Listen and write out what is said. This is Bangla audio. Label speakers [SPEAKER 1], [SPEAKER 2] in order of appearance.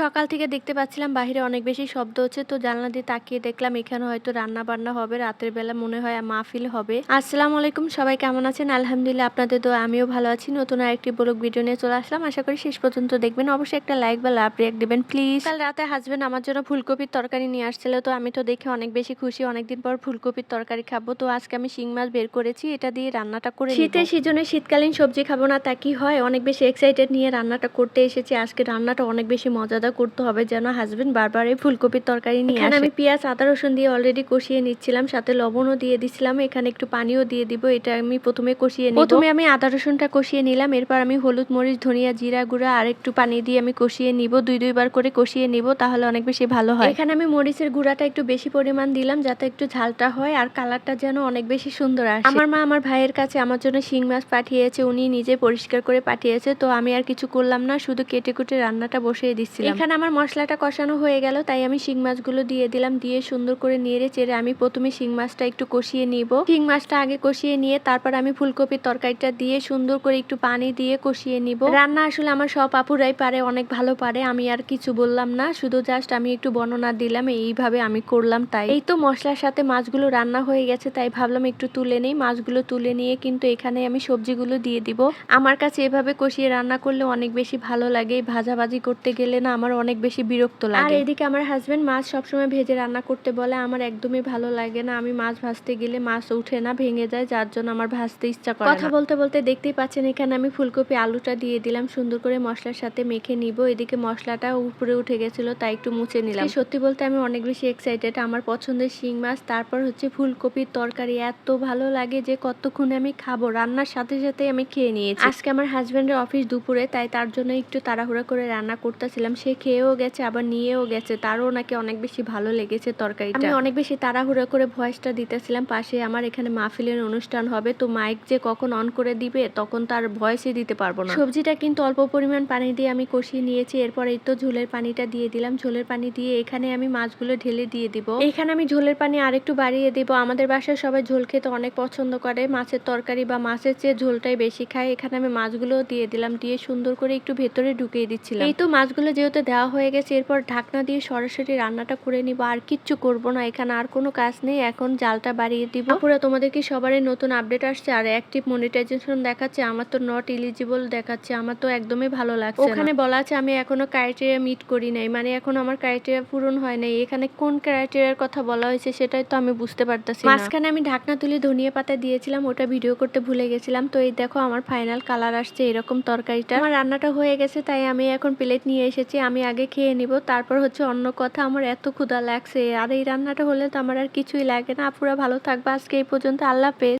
[SPEAKER 1] সকাল থেকে দেখতে পাচ্ছিলাম বাহিরে অনেক বেশি শব্দ হচ্ছে, তো জানলা দিয়ে তাকিয়ে দেখলাম এখানে হয়তো রান্না বান্না হবে, রাতের বেলা মনে হয় মাহফিল হবে। আসসালামু আলাইকুম, সবাই কেমন আছেন? আলহামদুলিল্লাহ, আপনাদের দোয়া আমিও ভালো আছি। নতুন আরেকটি ব্লগ ভিডিও নিয়ে চলে আসলাম, আশা করি শেষ পর্যন্ত দেখবেন। অবশ্যই একটা লাইক বা লাভ রিয়াক্ট দেবেন প্লিজ। কাল রাতে হাজবেন্ড আমার জন্য ফুলকপির তরকারি নিয়ে আসছিল, তো আমি তো দেখে অনেক বেশি খুশি, অনেকদিন পর ফুলকপির তরকারি খাবো। তো আজকে আমি শিং মাছ বের করেছি, এটা দিয়ে রান্নাটা করে নিব। শীতের সিজনে শীতকালীন সবজি খাবো না তা কি হয়, অনেক বেশি এক্সাইটেড নিয়ে রান্নাটা করতে এসেছি। আজকে রান্নাটা অনেক বেশি মজাদার করতে হবে, যেন হাজবেন্ড বারবার এই ফুলকপির তরকারি নিয়ে আসে। আমি পেঁয়াজ আদা রসুন দিয়ে অলরেডি কষিয়ে নিচ্ছিলাম, সাথে লবণও দিয়ে দিচ্ছিলাম, এখানে একটু পানিও দিয়ে দিব। এটা আমি প্রথমে কষিয়ে নিব। প্রথমে আমি আদা রসুনটা কষিয়ে নিলাম, এরপর আমি হলুদ মরিচ ধনিয়া জিরা গুঁড়া আর একটু পানি দিয়ে আমি কষিয়ে নিব। দুইবার করে কষিয়ে নিব, তাহলে অনেক বেশি ভালো হয়। এখানে আমি মরিচের গুঁড়াটা একটু বেশি পরিমাণ দিলাম, যাতে একটু ঝালটা হয় আর কালারটা যেন অনেক বেশি সুন্দর আসে। আমার মা আমার ভাইয়ের কাছে আমার জন্য শিং মাছ পাঠিয়েছে, উনি নিজে পরিষ্কার করে পাঠিয়েছে, তো আমি আর কিছু করলাম না, শুধু কেটে কুটে রান্নাটা বসিয়ে দিচ্ছিলাম। এখানে আমার মশলাটা কষানো হয়ে গেল, তাই আমি শিং মাছগুলো দিয়ে দিলাম, দিয়ে সুন্দর করে নেড়ে চেড়ে আমি প্রথমে শিং মাছটা একটু কষিয়ে নিব। শিং মাছটা আগে কষিয়ে নিয়ে তারপর আমি ফুলকপির তরকারিটা দিয়ে সুন্দর করে একটু পানি দিয়ে কষিয়ে নিব। রান্না আসলে আমার সব আপুরাই পারে, অনেক ভালো পারে, আমি আর কিছু বললাম না, শুধু জাস্ট আমি একটু বর্ণনা দিলাম, এইভাবে আমি করলাম। তাই এই তো মশলার সাথে মাছগুলো রান্না হয়ে গেছে, তাই ভাবলাম একটু তুলে নেই। মাছগুলো তুলে নিয়ে কিন্তু এখানে আমি সবজিগুলো দিয়ে দিব। আমার কাছে এভাবে কষিয়ে রান্না করলে অনেক বেশি ভালো লাগে, ভাজাভাজি করতে গেলে না আমার অনেক বেশি বিরক্ত লাগে। আর এদিকে আমার হাজবেন্ড মাছ সবসময় ভেজে রান্না করতে বলে, আমার একদমই ভালো লাগে না। আমি মাছ ভাজতে গেলে মাছ উঠে না, ভেঙে যায়, যার জন্য আমার ভাজতে ইচ্ছা করে না। কথা বলতে বলতে দেখতেই পাচ্ছেন এখানে আমি ফুলকপি আলুটা দিয়ে দিলাম, সুন্দর করে মশলার সাথে মেখে নিব। এদিকে মশলাটা উপরে উঠে গেছিল, তাই একটু মুছে নিলাম। সত্যি বলতে আমি অনেক বেশি এক্সাইটেড, আমার পছন্দের শিং মাছ, তারপর হচ্ছে ফুলকপির তরকারি এত ভালো লাগে যে কতক্ষণে আমি খাবো, রান্নার সাথে সাথে আমি খেয়ে নিয়েছি। আজকে আমার হাজবেন্ডের অফিস দুপুরে, তাই তার জন্য একটু তাড়াহুড়া করে রান্না করতেছিলাম। সে খেয়েও গেছে আবার নিয়েও গেছে, তারও নাকি অনেক বেশি ভালো লেগেছে তরকারিটা। আমি অনেক বেশি তাড়াহুড়া করে ভয়েসটা দিতেছিলাম, পাশে আমার এখানে মাহফিলের অনুষ্ঠান হবে, তো মাইক যে কখন অন করে দিবে তখন তার ভয়েসই দিতে পারবো না। সবজিটা কিন্তু অল্প পরিমাণ পানি দিয়ে আমি কষিয়ে নিয়েছি, এরপর এই তো ঝোলের পানিটা দিয়ে দিলাম। ঝোলের পানি দিয়ে এখানে আমি মাছগুলো ঢেলে দিয়ে দিব। এখানে আমি ঝোলের পানি আরেকটু বাড়িয়ে দিব, আমাদের বাসায় সবাই ঝোল খেতে অনেক পছন্দ করে, মাছের তরকারি বা মাছের চেয়ে ঝোলটাই বেশি খায়। এখানে আমি মাছগুলো দিয়ে দিলাম, দিয়ে সুন্দর করে একটু ভেতরে ঢুকিয়ে দিচ্ছিলাম। এই তো মাছগুলো যেহেতু দেওয়া হয়ে গেছে, এরপর ঢাকনা দিয়ে সরাসরি রান্নাটা করে নিব, আর কিচ্ছু করব না, এখানে আর কোনো কাজ নেই। এখন জালটা বাড়িয়ে দিব। আপুরা তোমাদের কি সবারই নতুন আপডেট আসছে আর অ্যাক্টিভ মনিটাইজেশন দেখাচ্ছে? আমার তো নট এলিজিবল দেখাচ্ছে, আমার তো একদমই ভালো লাগছে না। ওখানে বলা আছে আমি এখনো ক্রাইটেরিয়া মিট করি নাই, মানে এখন আমার ক্রাইটেরিয়া পূরণ হয় নাই। এখানে কোন ক্রাইটেরিয়ার কথা বলা হয়েছে সেটাই তো আমি বুঝতে পারতাছি না। মাঝখানে আমি ঢাকনা তুলে ধনিয়া পাতা দিয়েছিলাম, ওটা ভিডিও করতে ভুলে গেছিলাম। তো এই দেখো আমার ফাইনাল কালার আসছে এরকম তরকারিটা। আমার রান্নাটা হয়ে গেছে, তাই আমি এখন প্লেট নিয়ে এসেছি, আমি আগে খেয়ে নিব, তারপর হচ্ছে অন্য কথা। আমার এত ক্ষুধা লাগছে, আর এই রান্নাটা হলে তো আমার আর কিছুই লাগে না। আপুরা ভালো থাকবা, আজকে এই পর্যন্ত, আল্লাহ হাফেজ।